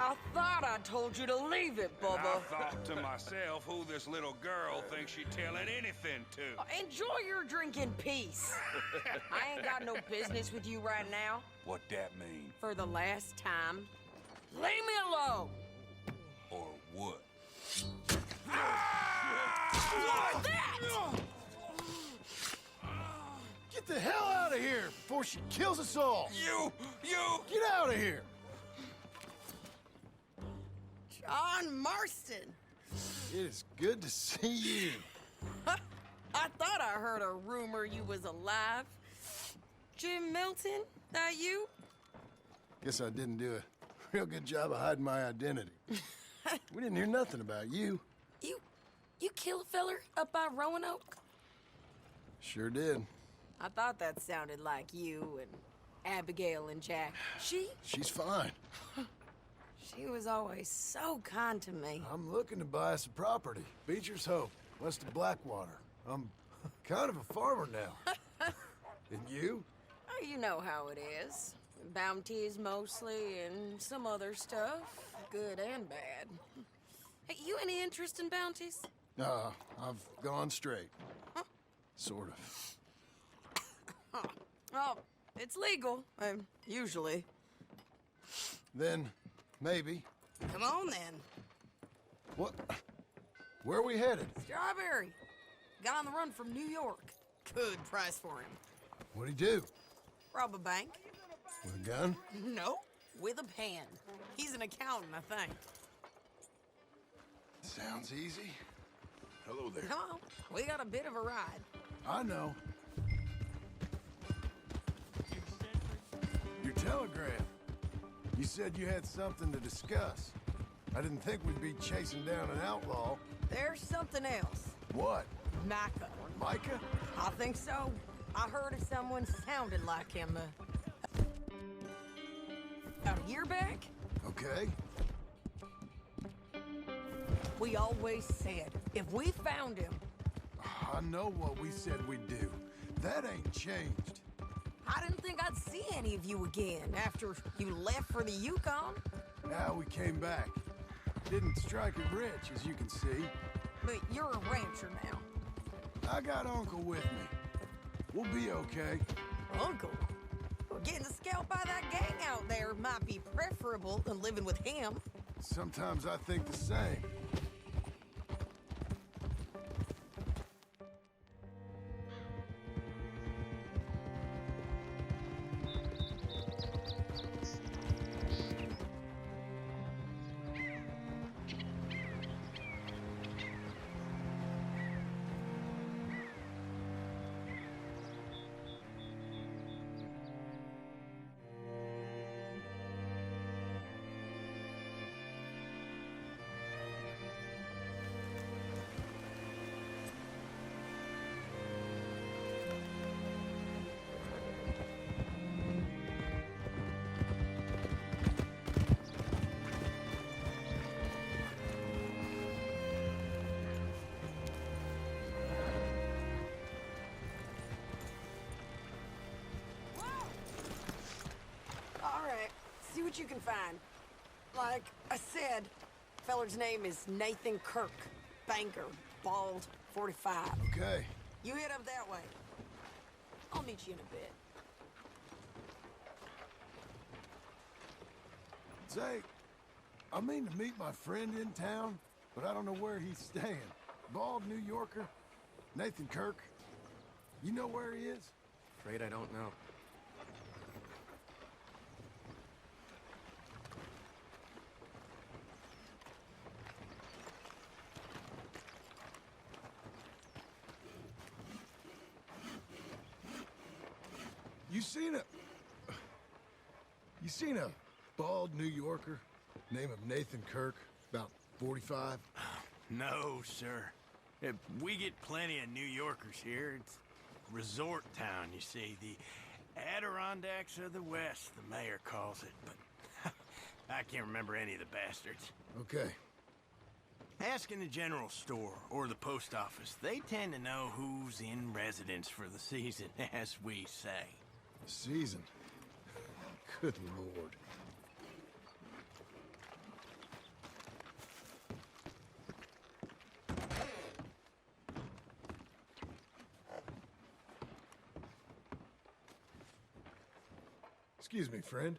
I thought I told you to leave it, And I Bubba. thought to myself who this little girl thinks she telling anything to. Enjoy your drink in peace. I ain't got no business with you right now. What that mean? For the last time, leave me alone. Or what? What that? Get the hell out of here before she kills us all! You! Get out of here! John Marston. It is good to see you. I thought I heard a rumor you was alive. Jim Milton, that you? Guess I didn't do a real good job of hiding my identity. We didn't hear nothing about you. You kill a feller up by Roanoke? Sure did. I thought that sounded like you and Abigail and Jack. She's fine. She was always so kind to me. I'm looking to buy us a property. Beecher's Hope, west of Blackwater. I'm kind of a farmer now. And you? Oh, you know how it is. Bounties mostly, and some other stuff, good and bad. Hey, you any interest in bounties? I've gone straight. Huh? Sort of. Oh, it's legal, usually. Then, maybe. Come on, then. What? Where are we headed? Strawberry. Got on the run from New York. Good price for him. What'd he do? Rob a bank? With a gun? No, with a pen. He's an accountant, I think. Sounds easy. Hello there. Come on, we got a bit of a ride. I know. Your telegram. You said you had something to discuss. I didn't think we'd be chasing down an outlaw. There's something else. What? Micah. Micah? I think so. I heard of someone sounded like him, about a year back. Okay. We always said, if we found him... I know what we said we'd do. That ain't changed. I didn't think I'd see any of you again after you left for the Yukon. Now we came back. Didn't strike it rich, as you can see. But you're a rancher now. I got Uncle with me. We'll be okay. Uncle? Well, getting scalped by that gang out there might be preferable than living with him. Sometimes I think the same. All right, see what you can find. Like I said, feller's name is Nathan Kirk. Banker, bald, 45. Okay. You head up that way. I'll meet you in a bit. Say, I mean to meet my friend in town, but I don't know where he's staying. Bald New Yorker, Nathan Kirk. You know where he is? Afraid I don't know. You seen a bald New Yorker, name of Nathan Kirk, about 45? No, sir. We get plenty of New Yorkers here. It's resort town, you see. The Adirondacks of the West, the mayor calls it. But I can't remember any of the bastards. Okay. Ask in the general store or the post office. They tend to know who's in residence for the season, as we say. Season. Good lord. Excuse me, friend.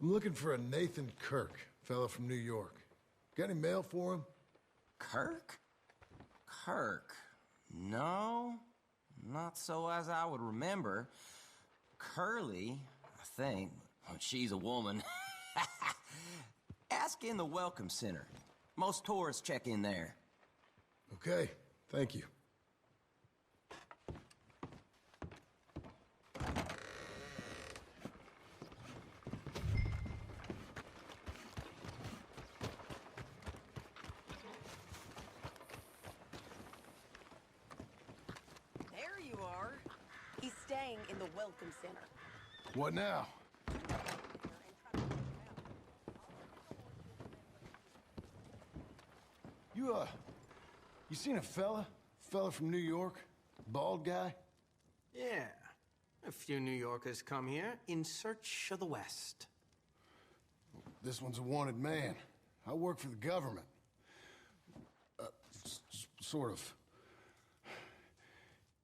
I'm looking for a Nathan Kirk, fella from New York. Got any mail for him? Kirk? Kirk? No, not so as I would remember. Curly, I think. Oh, she's a woman. Ask in the Welcome Center. Most tourists check in there. Okay, thank you. There you are. He's staying in the Welcome Center. What now? You seen a fella? Fella from New York? Bald guy? Yeah. A few New Yorkers come here in search of the West. This one's a wanted man. I work for the government. Sort of.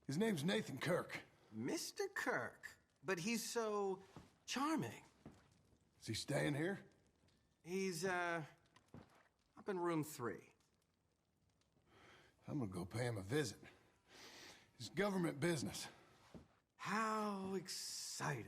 His name's Nathan Kirk. Mr. Kirk, but he's so charming. Is he staying here? He's, up in room 3. I'm gonna go pay him a visit. It's government business. How exciting.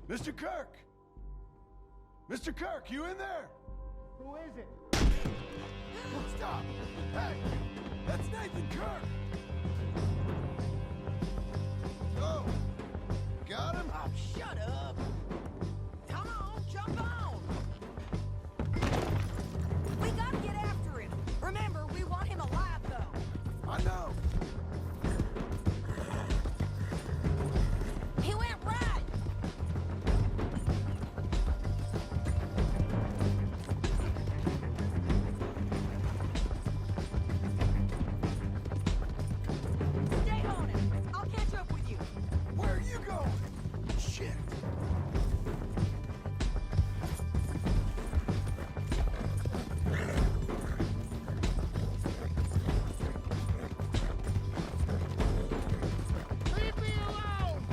Mr. Kirk! Mr. Kirk, you in there? Who is it? Stop! Hey! That's Nathan Kirk! Oh! Got him? Oh, shut up! Come on, jump on! We gotta get after him. Remember, we want him alive, though. I know. He went right! Stay on him. I'll catch up with you. Where are you going? Shit! Leave me alone!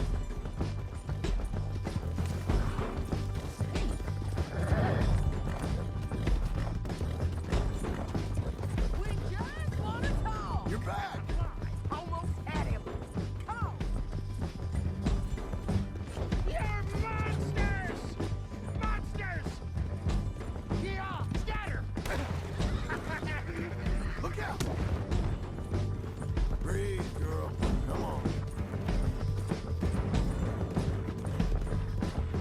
We just want to talk. You're back! Almost had him. Come on. You're monsters! Monsters! Yeah, scatter! Look out! Breathe, girl. Come on.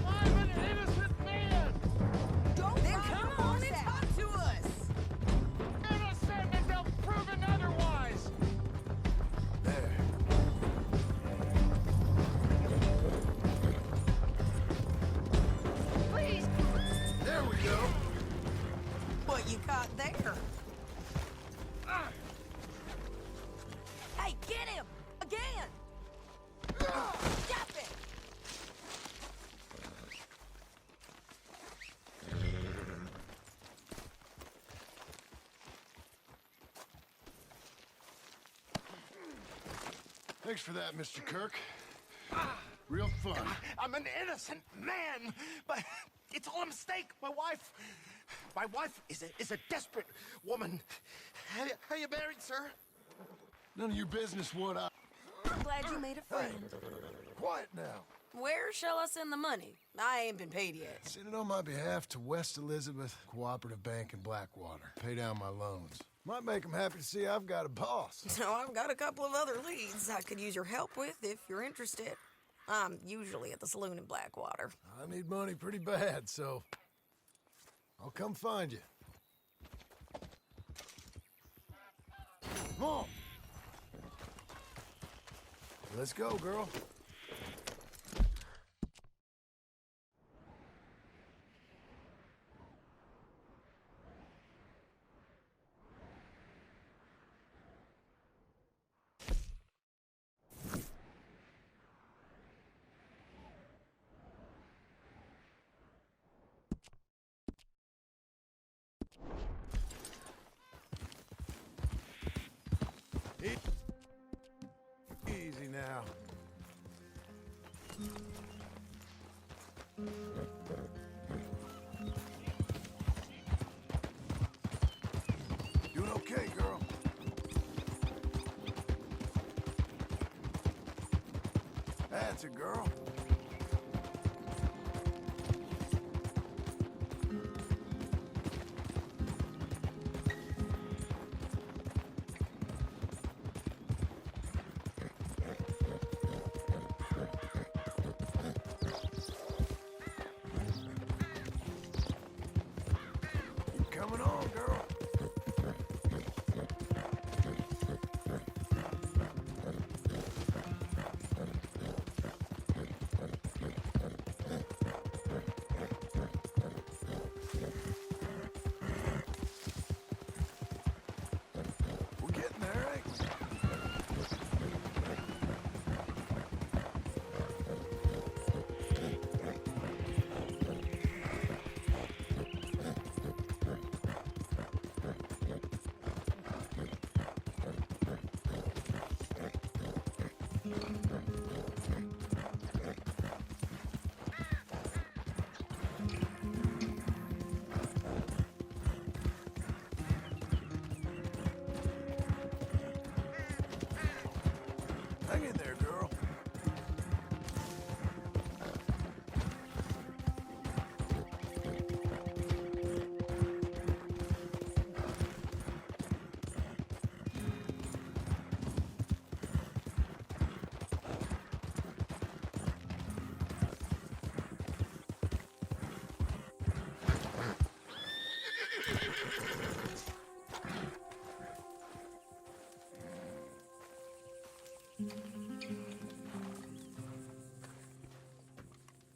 I'm an innocent man! Don't then come on and talk to us. Innocent until proven otherwise! There. Please! There we go. What you caught there? Hey, get him! Again! Stop it! Thanks for that, Mr. Kirk. Real fun. I'm an innocent man, but it's all a mistake. My wife is a desperate woman. Are you married, sir? None of your business what I... I'm glad you made a friend. Quiet now. Where shall I send the money? I ain't been paid yet. Send it on my behalf to West Elizabeth Cooperative Bank in Blackwater. Pay down my loans. Might make them happy to see I've got a boss. So I've got a couple of other leads I could use your help with if you're interested. I'm usually at the saloon in Blackwater. I need money pretty bad, so I'll come find you. Come on. Let's go, girl. now. Doing okay, girl? That's a girl. Keep coming on, girl. We're getting there, ain't we? Hang in there, girl.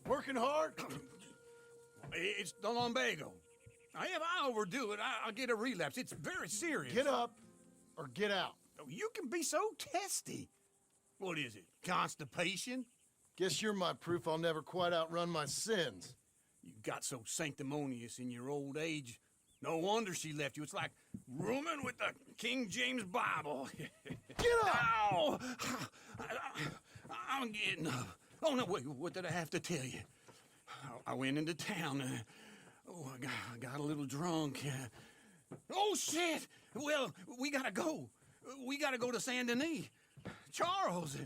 Working hard? It's the lumbago. If I overdo it, I'll get a relapse. It's very serious. Get up or get out. You can be so testy. What is it? Constipation? Guess you're my proof I'll never quite outrun my sins. You got so sanctimonious in your old age. No wonder she left you. It's like rooming with the King James Bible. Get up! Ow! I'm getting up. Oh, no, wait, what did I have to tell you? I went into town. I got a little drunk. Oh, shit! Well, we gotta go. We gotta go to Saint Denis. Charles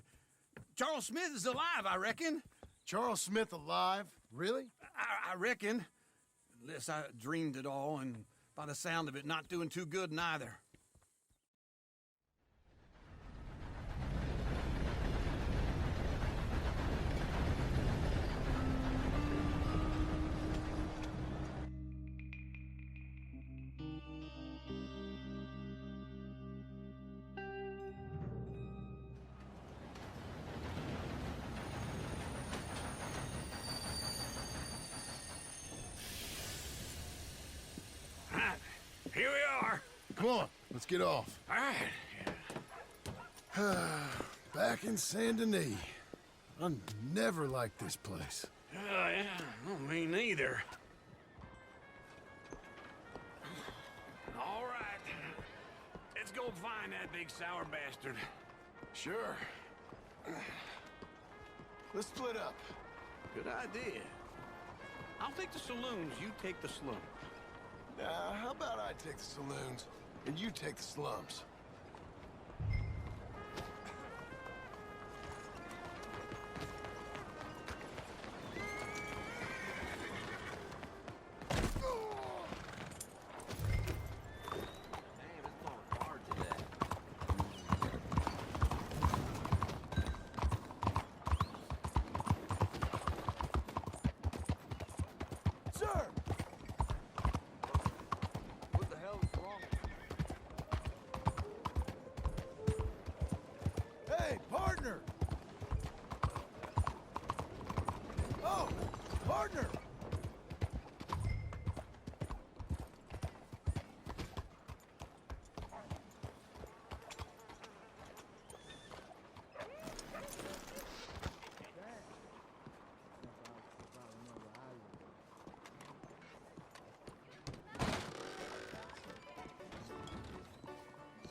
Smith is alive, I reckon. Charles Smith alive? Really? I reckon. Unless I dreamed it all, and by the sound of it, not doing too good neither. Here we are. Come on, let's get off. All right. Back in Saint Denis. I never liked this place. Yeah, well, me neither. All right. Let's go find that big sour bastard. Sure. Let's split up. Good idea. I'll take the saloons, you take the slum. How about I take the saloons and you take the slums? Sir! What the hell is wrong? Hey, partner! Oh, partner!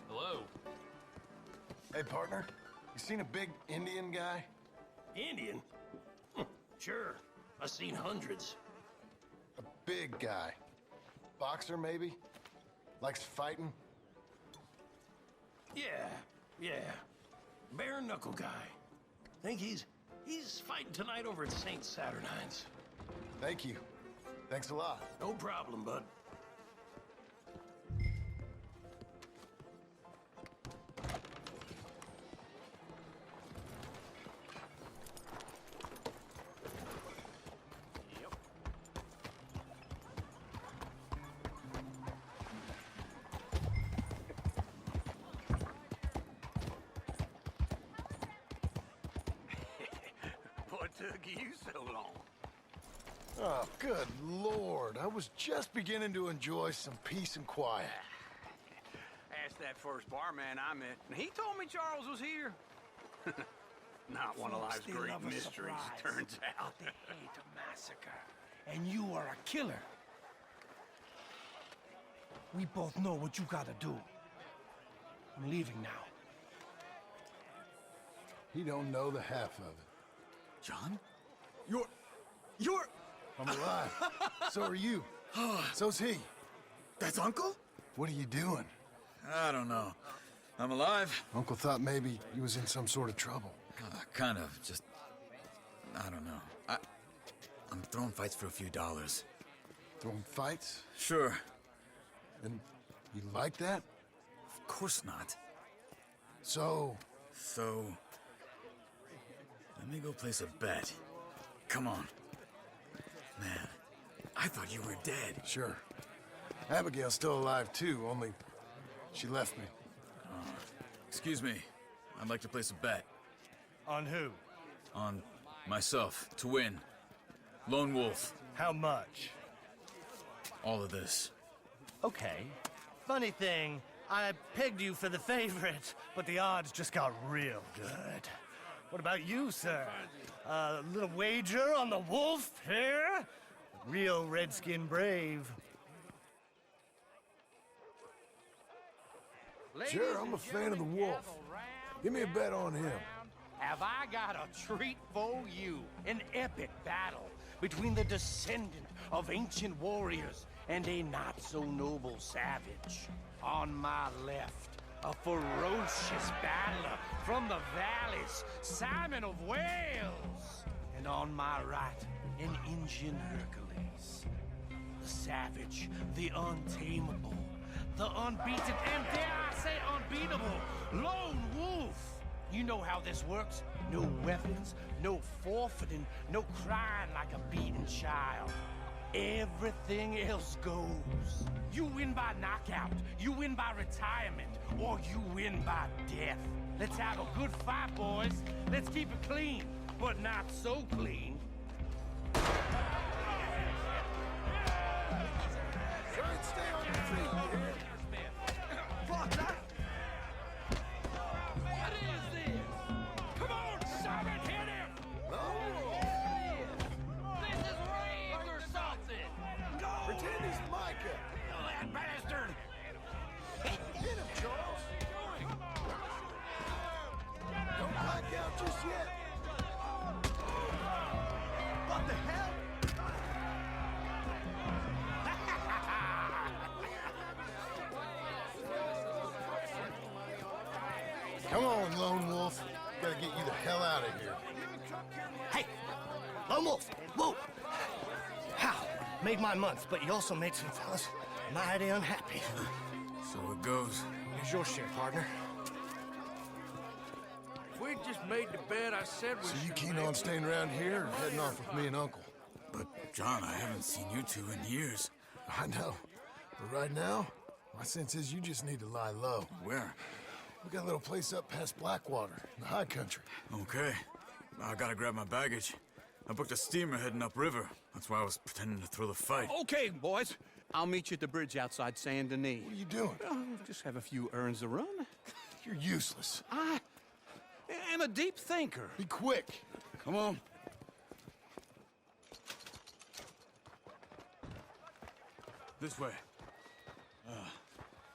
Hello. Hey, partner. You seen a big Indian guy? Indian? Sure. I've seen hundreds. A big guy. Boxer, maybe? Likes fighting? Yeah. Bare knuckle guy. Think he's fighting tonight over at St. Saturnine's. Thank you. Thanks a lot. No problem, bud. What took you so long? Oh, good Lord. I was just beginning to enjoy some peace and quiet. Asked that first barman I met, and he told me Charles was here. Not one of life's They great love a mysteries, surprise, turns out. but they hate a massacre. And you are a killer. We both know what you gotta do. I'm leaving now. He don't know the half of it. John? You're... I'm alive. So are you. So's he. That's Uncle? What are you doing? I don't know. I'm alive. Uncle thought maybe he was in some sort of trouble. Kind of. Just... I don't know. I'm throwing fights for a few dollars. Throwing fights? Sure. And you like that? Of course not. So... So... Let me go place a bet. Come on. Man, I thought you were dead. Sure. Abigail's still alive, too, only she left me. Excuse me. I'd like to place a bet. On who? On myself, to win. Lone Wolf. How much? All of this. Okay. Funny thing, I pegged you for the favorite, but the odds just got real good. What about you, sir? A little wager on the wolf here? Real redskin brave. Sure, I'm a fan of the wolf. Give me a bet on him. Have I got a treat for you? An epic battle between the descendant of ancient warriors and a not-so-noble savage. On my left, a ferocious battler from the valleys, Simon of Wales. And on my right, an Indian Hercules. The savage, the untamable, the unbeaten, and dare I say unbeatable, Lone Wolf. You know how this works. No weapons, no forfeiting, no crying like a beaten child. Everything else goes. You win by knockout, you win by retirement, or you win by death. Let's have a good fight, boys. Let's keep it clean, but not so clean. Try and stay on your feet, man. What is this? Come on, Simon, hit him! This is rigged or something! No! Pretend he's Micah. That bastard! Get him, Charles. Don't black out just yet. What the hell? Come on, Lone Wolf. Gotta get you the hell out of here. Hey! Lone Wolf! Whoa! How? Made my month, but you also made some fellas mighty unhappy. So it goes. Here's your share, partner. If we just made the bet I said we So you should keen make, on staying around here or heading off with me and Uncle? But, John, I haven't seen you two in years. I know. But right now, my sense is you just need to lie low. Where? We got a little place up past Blackwater, in the high country. Okay. I gotta grab my baggage. I booked a steamer heading upriver. That's why I was pretending to throw the fight. Okay, boys. I'll meet you at the bridge outside Saint Denis. What are you doing? Just have a few errands to run. You're useless. I am a deep thinker. Be quick. Come on. This way.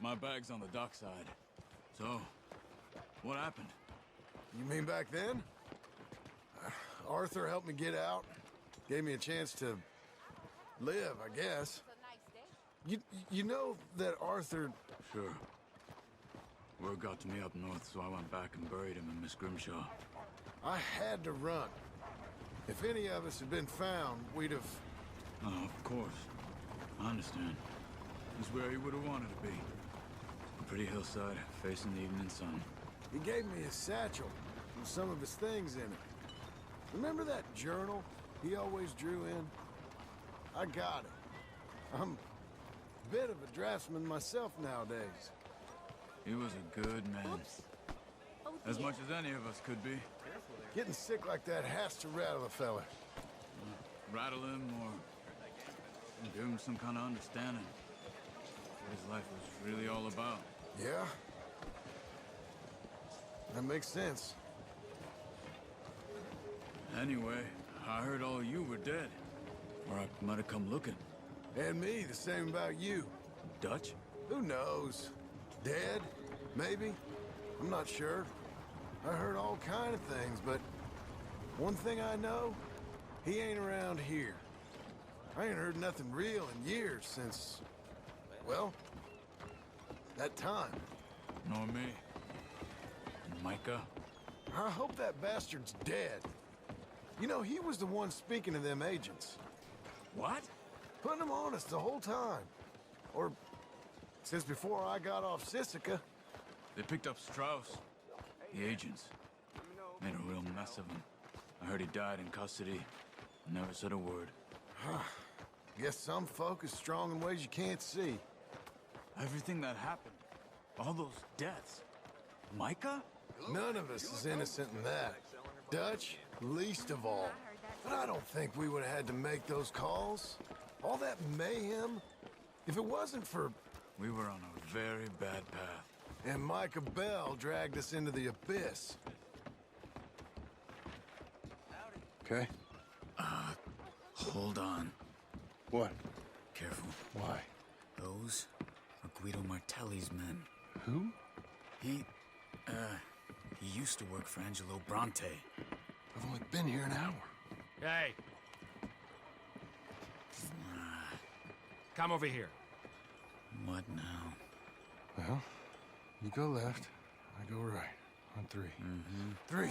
My bag's on the dockside. So, what happened? You mean back then? Arthur helped me get out. Gave me a chance to live, I guess. You know that Arthur... Sure. Word got to me up north, so I went back and buried him in Miss Grimshaw. I had to run. If any of us had been found, we'd have... Oh, of course. I understand. He's where he would have wanted to be. A pretty hillside, facing the evening sun. He gave me his satchel with some of his things in it. Remember that journal he always drew in? I got it. I'm a bit of a draftsman myself nowadays. He was a good man. As much as any of us could be. Getting sick like that has to rattle a fella. Rattle him or give him some kind of understanding. What his life was really all about. Yeah? That makes sense. Anyway, I heard all of you were dead. Or I might have come looking. And me, the same about you. Dutch? Who knows? Dead? Maybe? I'm not sure. I heard all kind of things, but one thing I know, he ain't around here. I ain't heard nothing real in years since, well, that time. Nor me. And Micah? I hope that bastard's dead. You know, he was the one speaking to them agents. What? Putting them on us the whole time. Or since before I got off Sisika. They picked up Strauss. The agents. Made a real mess of him. I heard he died in custody. Never said a word. Guess some folk is strong in ways you can't see. Everything that happened. All those deaths. Micah? None of us is innocent in that. Dutch, least of all. But I don't think we would have had to make those calls. All that mayhem. If it wasn't for... We were on a very bad path. And Micah Bell dragged us into the abyss. Okay? Hold on. What? Careful. Why? Those are Guido Martelli's men. Who? He used to work for Angelo Bronte. I've only been here an hour. Hey. Come over here. What now? Well, you go left, I go right. On three. Three.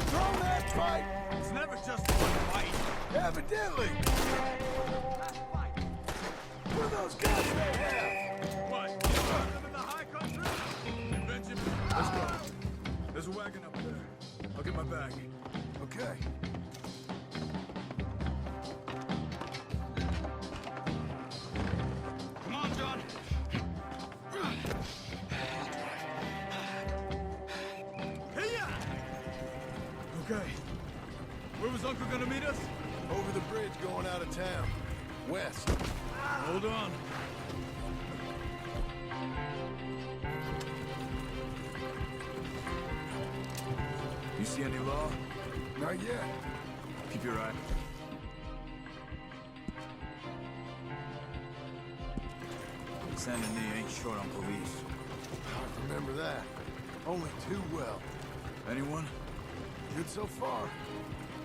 Throw that fight! It's never just one fight. Evidently! What are those guys they have? What? You live in the high country? Benjamin, let's go. There's a wagon up there. I'll get my bag. Okay. Come on, John. Hey-ya! Okay. Where was Uncle gonna meet us? Over the bridge going out of town. West. Hold on. You see any law? Not yet. Keep your eye. Saint Denis ain't short on police. I remember that. Only too well. Anyone? Good so far.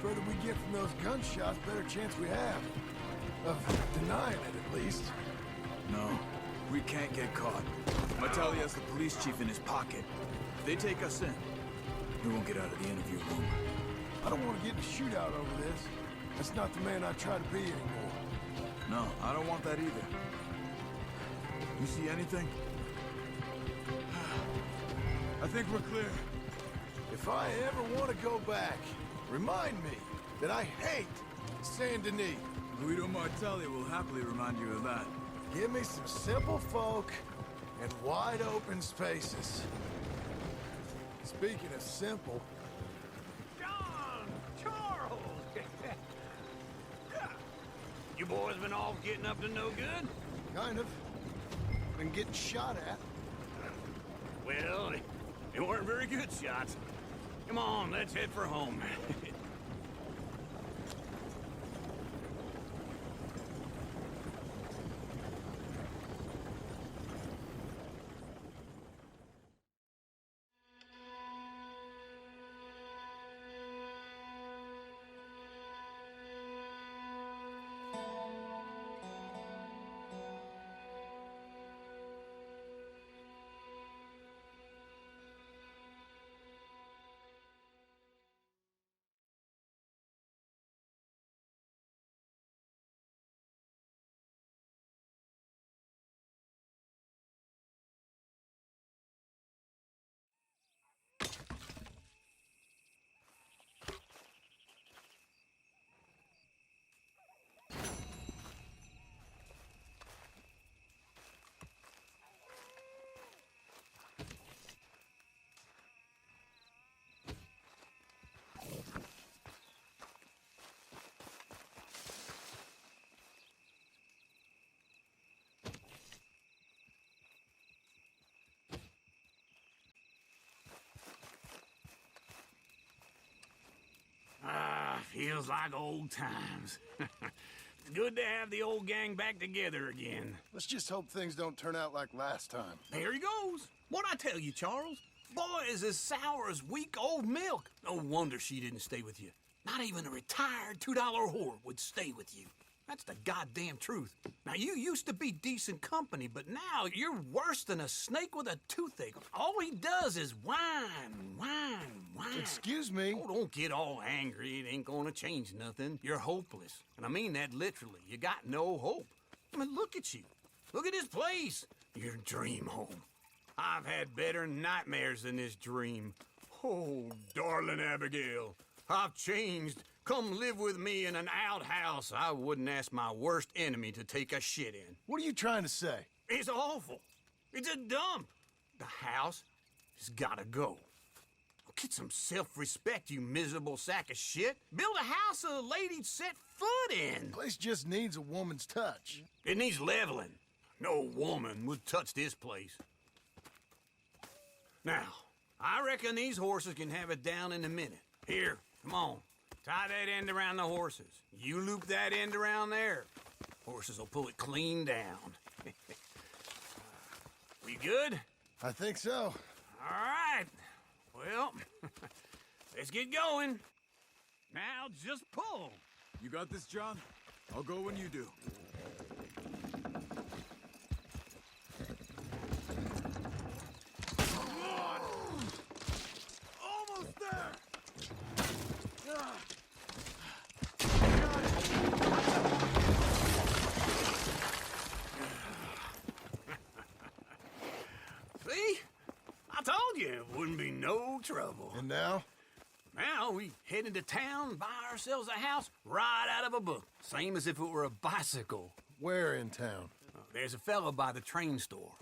Further we get from those gunshots, better chance we have. Of denying it, at least. No. We can't get caught. Martelli has the police chief in his pocket. If they take us in, we won't get out of the interview room. I don't want to get in a shootout over this. That's not the man I try to be anymore. No, I don't want that either. You see anything? I think we're clear. If I ever want to go back, remind me that I hate Saint Denis. Guido Martelli will happily remind you of that. Give me some simple folk and wide open spaces. Speaking of simple... John! Charles! You boys been all getting up to no good? Kind of. Been getting shot at. Well, they weren't very good shots. Come on, let's head for home. feels like old times. It's good to have the old gang back together again. Let's just hope things don't turn out like last time. There he goes. What'd I tell you, Charles? Boy is as sour as weak old milk. No wonder she didn't stay with you. Not even a retired $2 whore would stay with you. That's the goddamn truth. Now, you used to be decent company, but now you're worse than a snake with a toothache. All he does is whine, whine, whine. Excuse me? Oh, don't get all angry. It ain't gonna change nothing. You're hopeless. And I mean that literally. You got no hope. I mean, look at you. Look at this place. Your dream home. I've had better nightmares than this dream. Oh, darling Abigail, I've changed. Come live with me in an outhouse I wouldn't ask my worst enemy to take a shit in. What are you trying to say? It's awful. It's a dump. The house has gotta go. Get some self-respect, you miserable sack of shit. Build a house a lady'd set foot in. The place just needs a woman's touch. It needs leveling. No woman would touch this place. Now, I reckon these horses can have it down in a minute. Here, come on. Tie that end around the horses. You loop that end around there. Horses will pull it clean down. We good? I think so. All right. Well, let's get going. Now just pull. You got this, John? I'll go when you do. Almost there! See? I told you it wouldn't be no trouble. And now? Now we head into town, buy ourselves a house right out of a book. Same as if it were a bicycle. Where in town? There's a fella by the train store.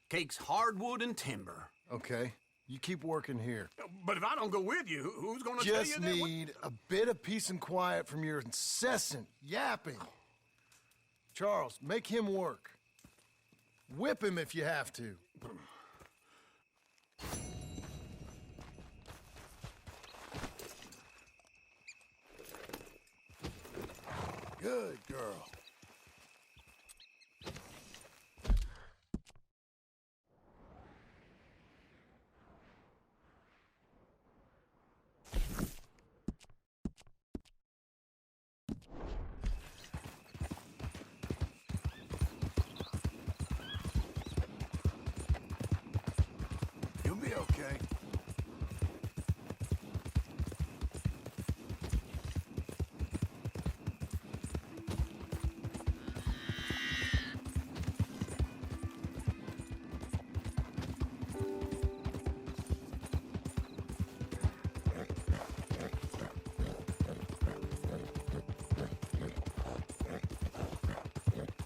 Cakes hardwood and timber. Okay. You keep working here. But if I don't go with you, who's gonna tell you Just that? need a bit of peace and quiet from your incessant yapping. Charles, make him work. Whip him if you have to. Good girl. You'll be okay.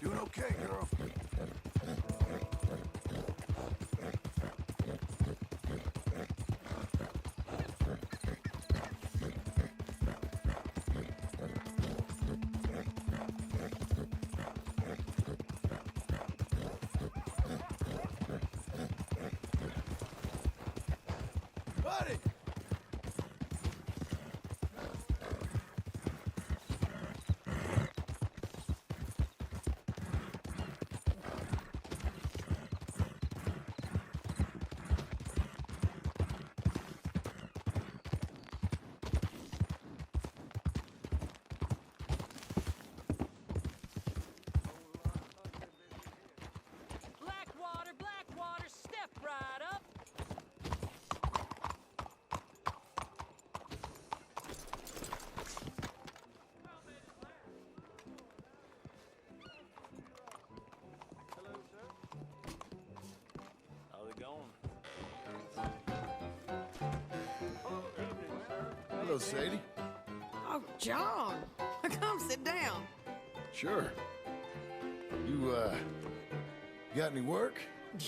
Doing okay, girl. Buddy! Blackwater, step right up. How's it going? Hello, Sadie. Oh, John. Come sit down. Sure. You got any work?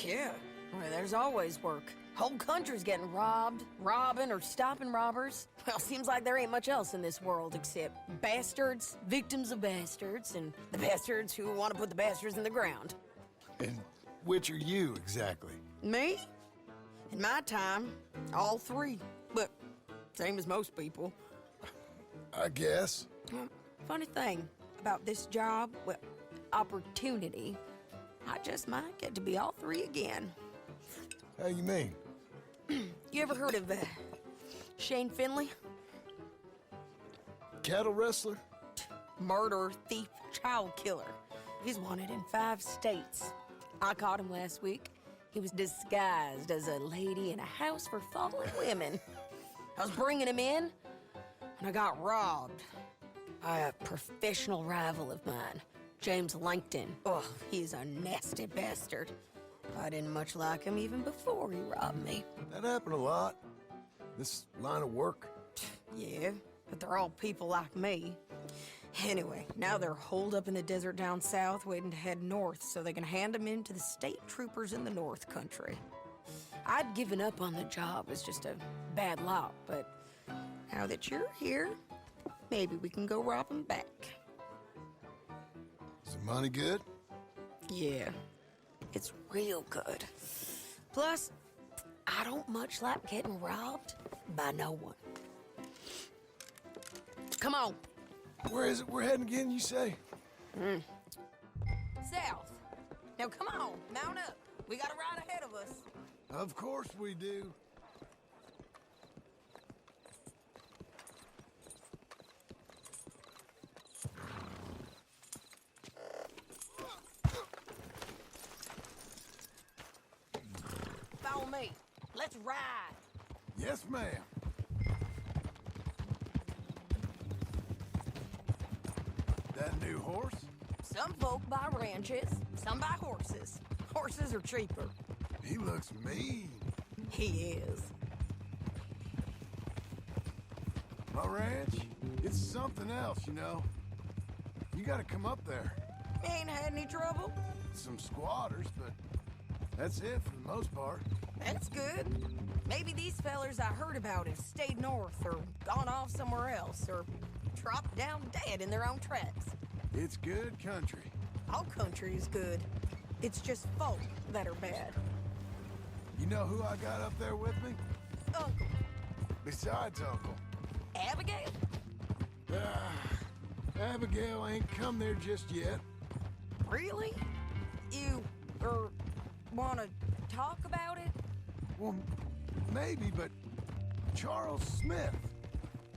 Yeah. Well, there's always work. Whole country's getting robbed, robbing, or stopping robbers. Well, seems like there ain't much else in this world except bastards, victims of bastards, and the bastards who want to put the bastards in the ground. And which are you, exactly? Me? In my time, all three. But same as most people. I guess. Funny thing about this job, well, opportunity, I just might get to be all three again. How you mean? You ever heard of Shane Finley? Cattle wrestler? Murderer, thief, child killer. He's wanted in 5 states. I caught him last week. He was disguised as a lady in a house for fallen women. I was bringing him in, and I got robbed by a professional rival of mine, James Langton. Oh, he's a nasty bastard. I didn't much like him even before he robbed me. That happened a lot. This line of work. Yeah, but they're all people like me. Anyway, now they're holed up in the desert down south, waiting to head north so they can hand them in to the state troopers in the north country. I'd given up on the job as just a bad lot, but now that you're here, maybe we can go rob them back. Is the money good? Yeah, it's real good. Plus, I don't much like getting robbed by no one. Come on. Where is it we're heading again, you say? South. Now come on, mount up. We got a ride ahead of us. Of course we do. Follow me. Let's ride. Yes, ma'am. That new horse? Some folk buy ranches, some buy horses. Horses are cheaper. He looks mean. He is. My ranch, it's something else, you know. You gotta come up there. Ain't had any trouble? Some squatters, but that's it for the most part. That's good. Maybe these fellers I heard about have stayed north or gone off somewhere else or dropped down dead in their own tracks. It's good country. All country is good. It's just folk that are bad. You know who I got up there with me? Uncle. Besides Uncle. Abigail? Abigail ain't come there just yet. Really? You, wanna talk about it? Well, maybe, but Charles Smith.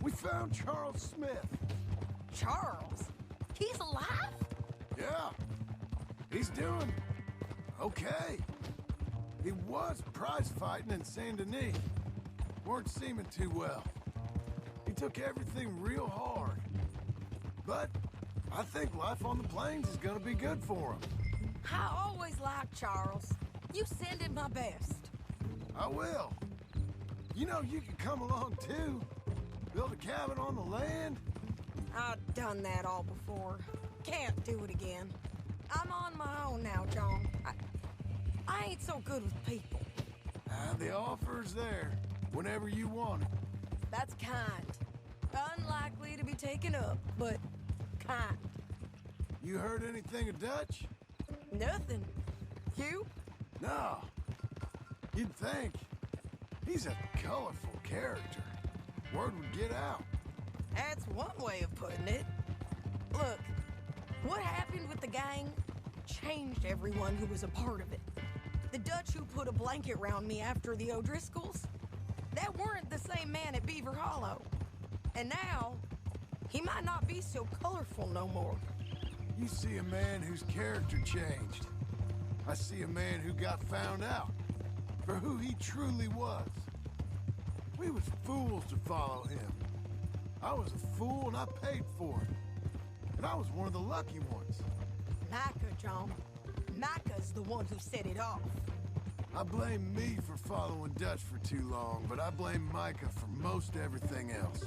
We found Charles Smith. Charles? He's alive? Yeah. He's doing okay. He was prize fighting in Saint Denis. Weren't seeming too well. He took everything real hard. But I think life on the plains is gonna be good for him. I always liked Charles. You send him my best. I will. You know, you could come along too. Build a cabin on the land. I've done that all before. Can't do it again. I'm on my own now, John. I ain't so good with people. The offer's there whenever you want it. That's kind. Unlikely to be taken up, but kind. You heard anything of Dutch? Nothing. You? No. You'd think. He's a colorful character. Word would get out. That's one way of putting it. Look, what happened with the gang changed everyone who was a part of it. The Dutch who put a blanket round me after the O'Driscolls, that weren't the same man at Beaver Hollow. And now, he might not be so colorful no more. You see a man whose character changed. I see a man who got found out for who he truly was. We was fools to follow him. I was a fool and I paid for it. And I was one of the lucky ones. Micah, John. Micah's the one who set it off. I blame me for following Dutch for too long, but I blame Micah for most everything else.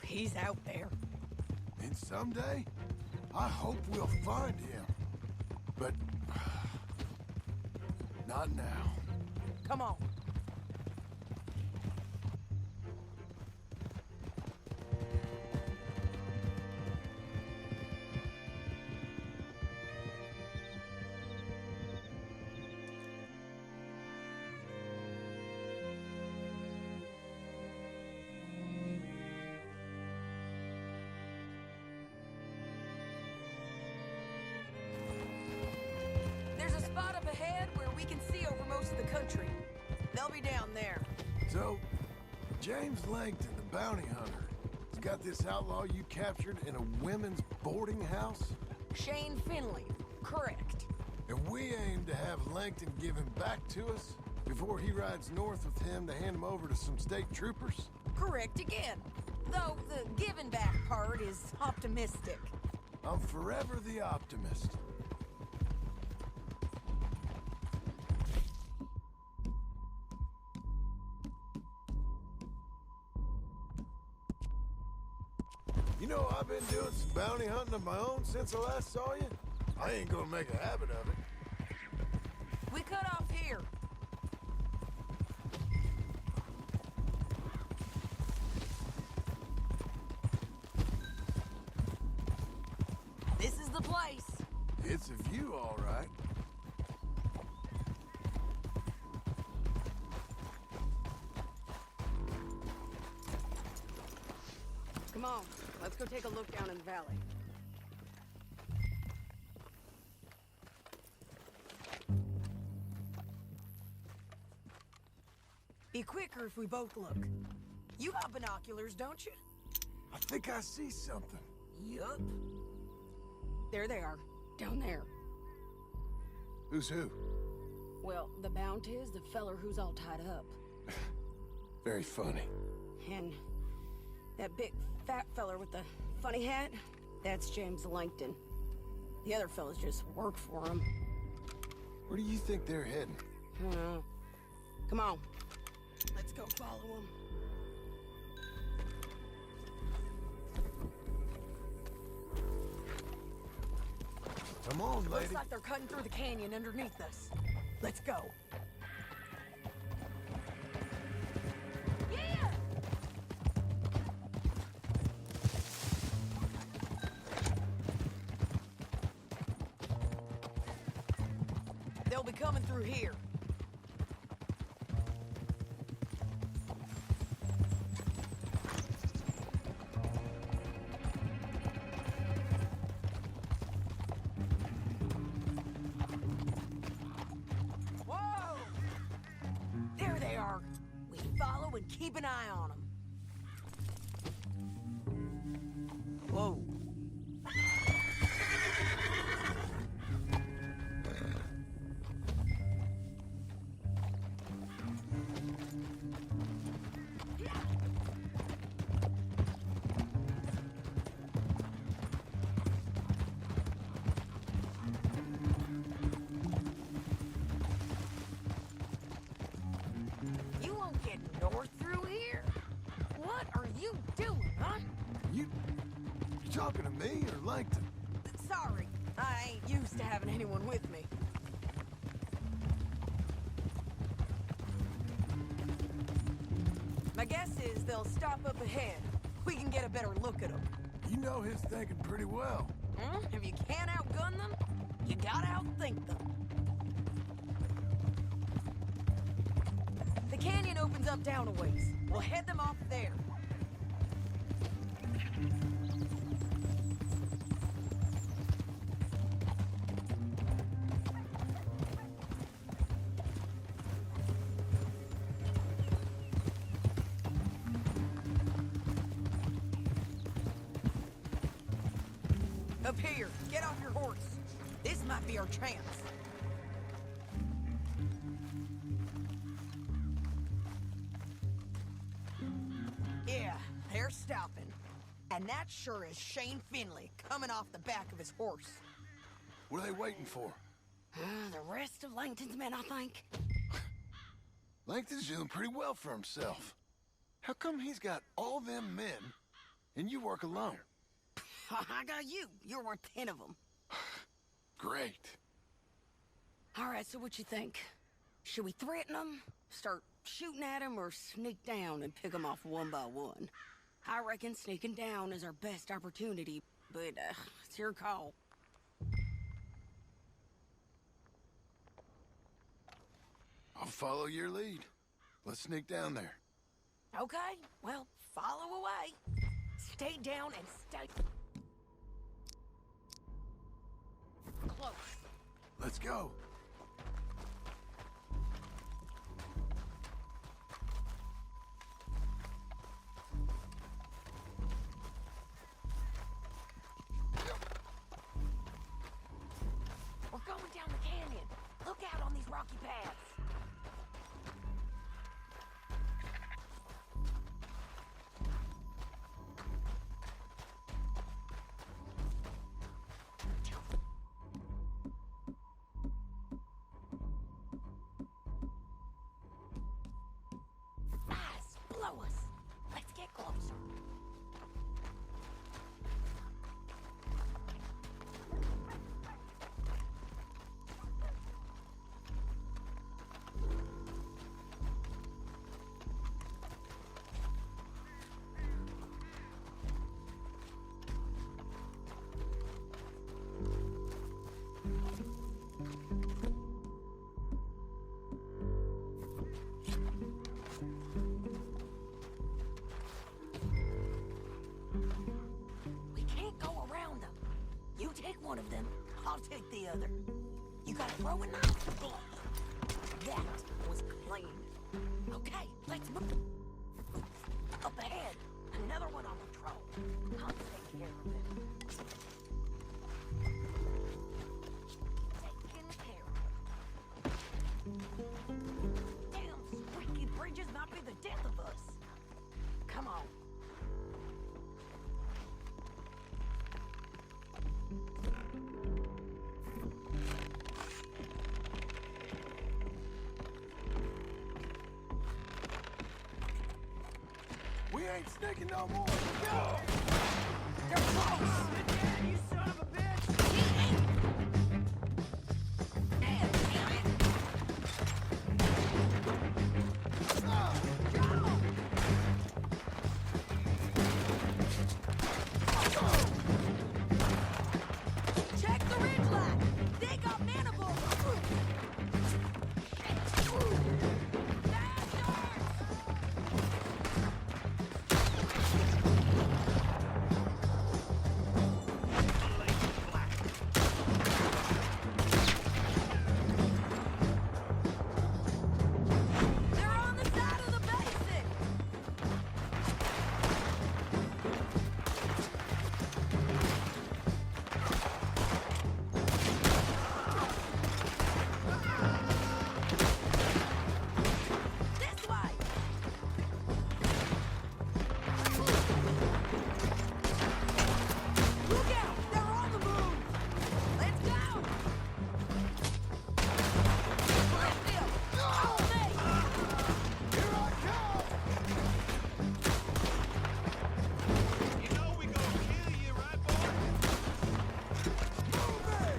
He's out there. And someday, I hope we'll find him. But not now. Come on. we can see over most of the country. They'll be down there. So, James Langton, the bounty hunter, has got this outlaw you captured in a women's boarding house? Shane Finley. Correct. And we aim to have Langton give him back to us before he rides north with him to hand him over to some state troopers? Correct again. Though the giving back part is optimistic. I'm forever the optimist. You know, I've been doing some bounty hunting of my own since I last saw you. I ain't gonna make a habit of it. We cut off here. This is the place. It's a view, all right. Come on, let's go take a look down in the valley. Be quicker if we both look. You got binoculars, don't you? I think I see something. Yup. There they are, down there. Who's who? Well, the bounty is the feller who's all tied up. Very funny. And that big fat feller with the funny hat, that's James Langton. The other fellas just work for him. Where do you think they're heading? I don't know. Come on. Let's go follow him. Come on, lady. Looks like they're cutting through the canyon underneath us. Let's go. Yeah! They'll be coming through here. Whoa! There they are. We follow and keep an eye on them. Whoa. You won't get north through here. What are you doing, huh? You talking to me or Langton? Sorry, I ain't used to having anyone with me. My guess is they'll stop up ahead. We can get a better look at them. You know his thinking pretty well. If you can't outgun them, you gotta outthink them. The canyon opens up down a ways. We'll head them off there. Up here, get off your horse. This might be our chance. Yeah, they're stopping. And that sure is Shane Finley coming off the back of his horse. What are they waiting for? The rest of Langton's men, I think. Langton's doing pretty well for himself. How come he's got all them men and you work alone? I got you. You're worth 10 of them. Great. All right, so what you think? Should we threaten them, start shooting at them, or sneak down and pick them off one by one? I reckon sneaking down is our best opportunity, but it's your call. I'll follow your lead. Let's sneak down there. Okay, well, follow away. Stay down and stay close. Let's go. I'll take the other. You got a throwing knife? That was clean. Okay, let's move. Up ahead, another one on patrol. I'll take care of it. Taking care of it. Damn squeaky bridges might be the death of us. Come on. We ain't sneaking no more. Go! They're close! You son of a bitch! Damn it! Check the ridgeline! They got mandibles! They're on the side of the basin! This way! Look out! They're on the move! Let's go! Bradfield! Follow me! Here I come! You know we gonna kill you, right, boy? Move it!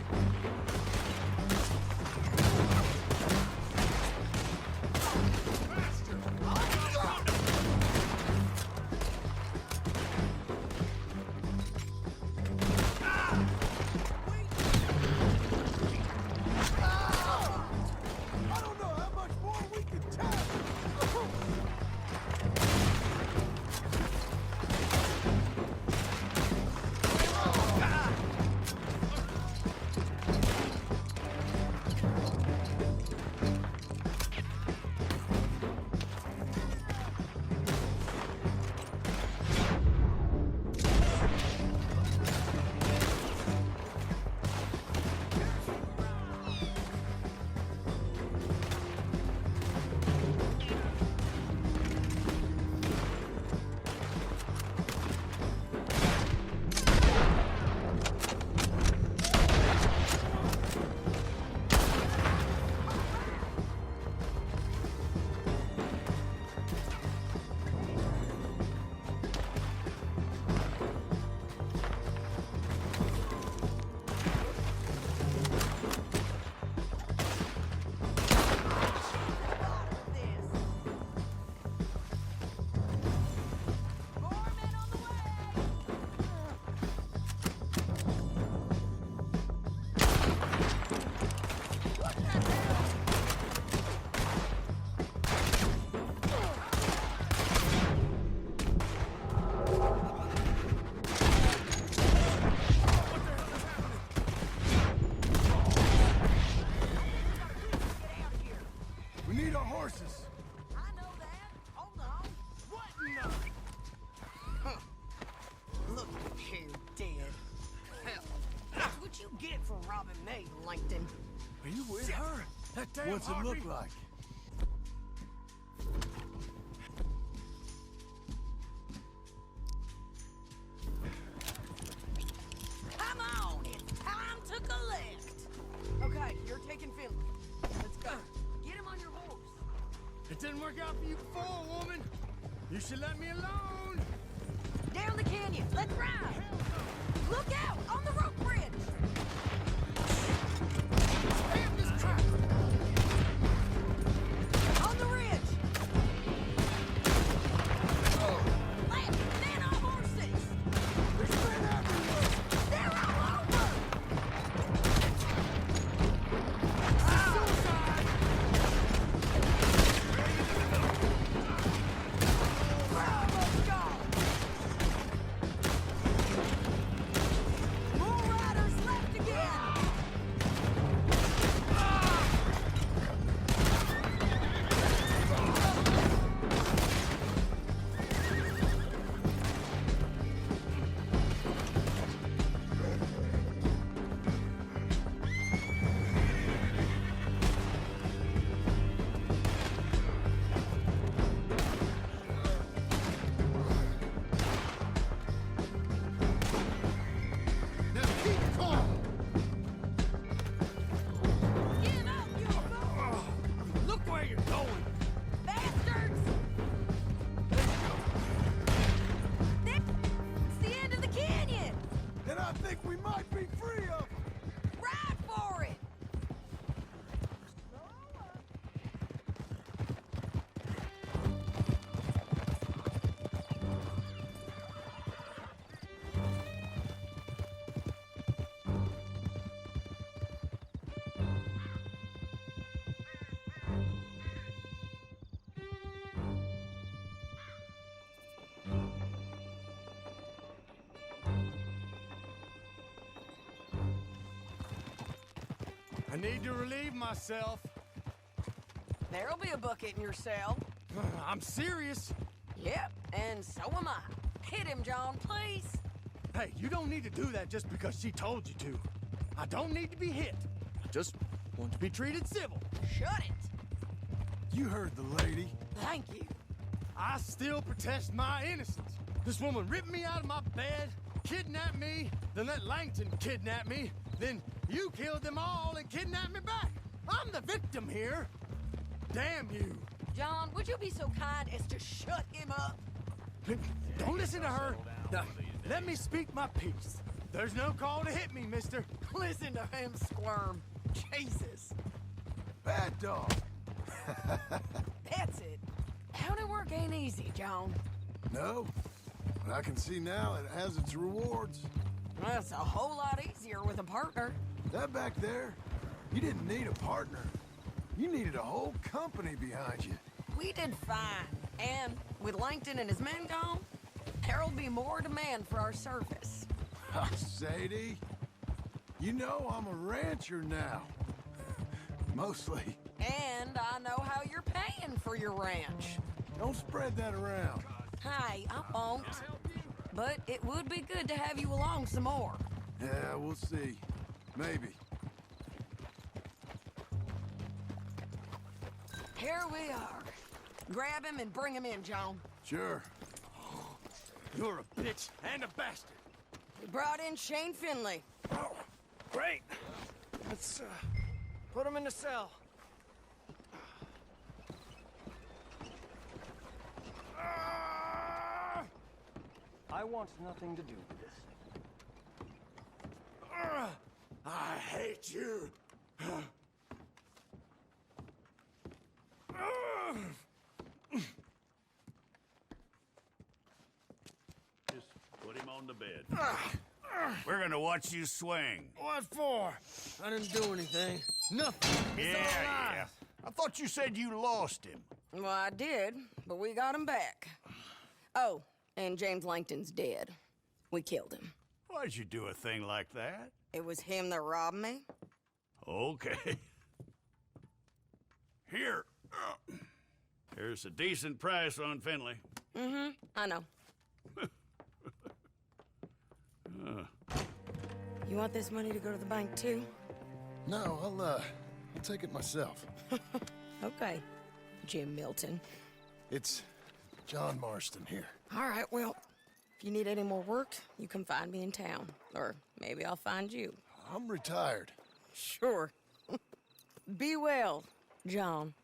I don't know how much more we can take. We need our horses. I know that. Hold on. What in the... Huh. Look here, dead. Hell, that's what you get for robbing me, Langton. Are you with her? That damn What's it look like? Come on, it's time to collect. Okay, you're taking Finley. Let's go. Get him on your horse. It didn't work out for you before, woman. You should let me alone. Down the canyon. Let's ride. Look out on the rope bridge. Damn this trap. On the ridge. Left, men on horses. There's men everywhere. They're all over. Suicide. Where are those guys? think we might be free of them. Ride for it! I need to relieve myself. There'll be a bucket in your cell. I'm serious. Yep, and so am I. Hit him, John, please. Hey, you don't need to do that just because she told you to. I don't need to be hit. I just want to be treated civil. Shut it. You heard the lady. Thank you. I still protest my innocence. This woman ripped me out of my bed, kidnapped me, then let Langton kidnap me, then you killed them all and kidnapped me back. I'm the victim here. Damn you. John, would you be so kind as to shut him up? Don't listen to her. Now, let me speak my piece. There's no call to hit me, mister. Listen to him squirm. Jesus. Bad dog. That's it. County work ain't easy, John. No, but I can see now it has its rewards. Well, it's a whole lot easier with a partner. That back there, you didn't need a partner. You needed a whole company behind you. We did fine. And with Langton and his men gone, there'll be more demand for our service. Sadie, you know I'm a rancher now. Mostly. And I know how you're paying for your ranch. Don't spread that around. Hey, I won't. But it would be good to have you along some more. Yeah, we'll see. Maybe. Here we are. Grab him and bring him in, John. Sure. You're a bitch and a bastard. We brought in Shane Finley. Oh, great. Let's put him in the cell. I want nothing to do with this. I hate you. Just put him on the bed. We're gonna watch you swing. What for? I didn't do anything. Nothing. It's all lies. I thought you said you lost him. Well, I did, but we got him back. Oh, and James Langton's dead. We killed him. Why'd you do a thing like that? It was him that robbed me. Okay. Here. Here's a decent price on Finley. Mm-hmm, I know. You want this money to go to the bank, too? No, I'll take it myself. Okay, Jim Milton. It's John Marston here. All right, well, if you need any more work, you can find me in town. Or maybe I'll find you. I'm retired. Sure. Be well, John.